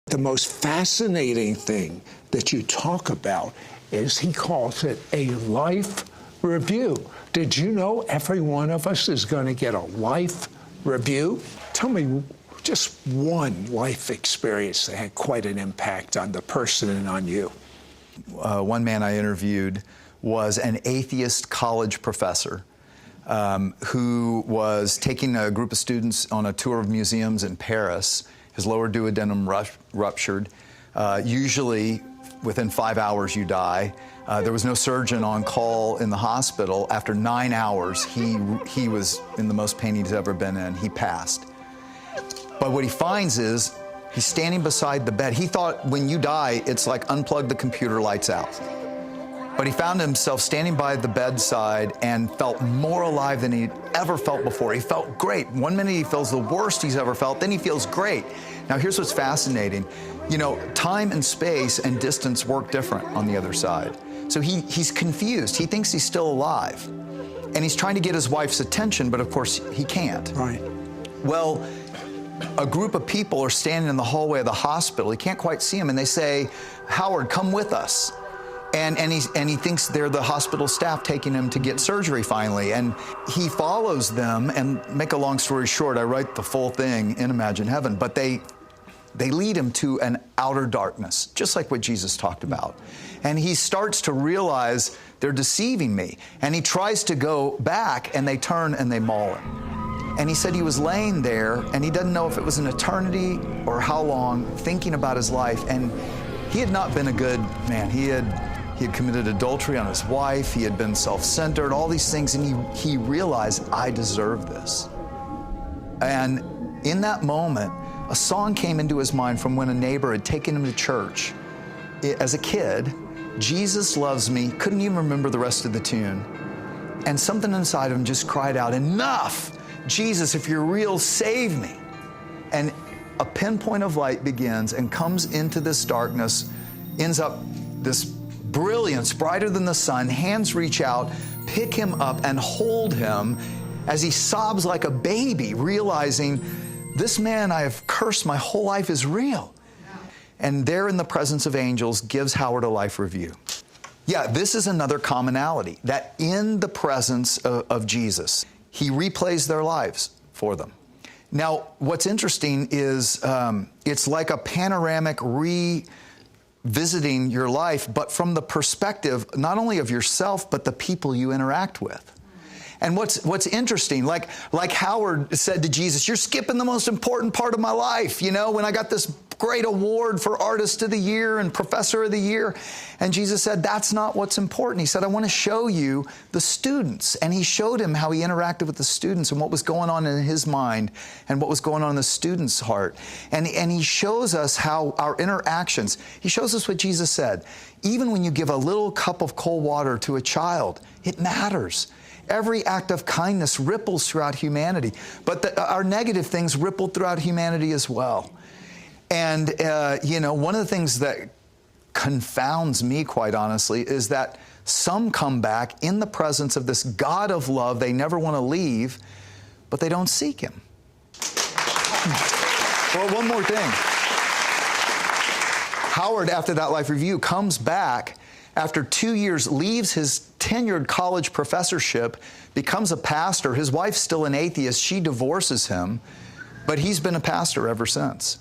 The most fascinating thing that you talk about is he calls it a life review. Did you know every one of us is going to get a life review? Tell me just one life experience that had quite an impact on the person and on you. One man I interviewed was an atheist college professor who was taking a group of students on a tour of museums in Paris. His lower duodenum ruptured. Usually within 5 hours you die. There was no surgeon on call in the hospital. After 9 hours, he was in the most pain he's ever been in. He passed. But what he finds is he's standing beside the bed. He thought when you die, it's like unplug the computer, lights out. But he found himself standing by the bedside and felt more alive than he'd ever felt before. He felt great. One minute he feels the worst he's ever felt, then he feels great. Now here's what's fascinating. You know, time and space and distance work different on the other side. So he's confused. He thinks he's still alive. And he's trying to get his wife's attention, but of course he can't. Right. Well, a group of people are standing in the hallway of the hospital. He can't quite see him, and they say, "Howard, come with us." And he thinks they're the hospital staff taking him to get surgery finally. And he follows them, and make a long story short, I write the full thing in Imagine Heaven, but they lead him to an outer darkness, just like what Jesus talked about. And he starts to realize they're deceiving me. And he tries to go back, and they turn and they maul him. And he said he was laying there, and he doesn't know if it was an eternity or how long, thinking about his life. And he had not been a good man. He had committed adultery on his wife. He had been self-centered, all these things. And he realized, I deserve this. And in that moment, a song came into his mind from when a neighbor had taken him to church. As a kid, Jesus loves me, couldn't even remember the rest of the tune. And something inside of him just cried out, enough! Jesus, if you're real, save me. And a pinpoint of light begins and comes into this darkness, ends up this brilliance, brighter than the sun. Hands reach out, pick him up, and hold him as he sobs like a baby, realizing this man I have cursed my whole life is real. And there in the presence of angels gives Howard a life review. Yeah, this is another commonality, that in the presence of Jesus, he replays their lives for them. Now, what's interesting is it's like a panoramic revisiting your life, but from the perspective not only of yourself, but the people you interact with. And what's interesting, like Howard said to Jesus, you're skipping the most important part of my life, you know, when I got this great award for Artist of the Year and Professor of the Year. And Jesus said, that's not what's important. He said, I want to show you the students. And he showed him how he interacted with the students and what was going on in his mind and what was going on in the student's heart. And he shows us how our interactions, he shows us what Jesus said. Even when you give a little cup of cold water to a child, it matters. Every act of kindness ripples throughout humanity, but our negative things ripple throughout humanity as well. And, you know, one of the things that confounds me, quite honestly, is that some come back in the presence of this God of love they never want to leave, but they don't seek him. Well, one more thing. Howard, after that life review, comes back after 2 years, leaves his tenured college professorship, becomes a pastor. His wife's still an atheist. She divorces him, but he's been a pastor ever since.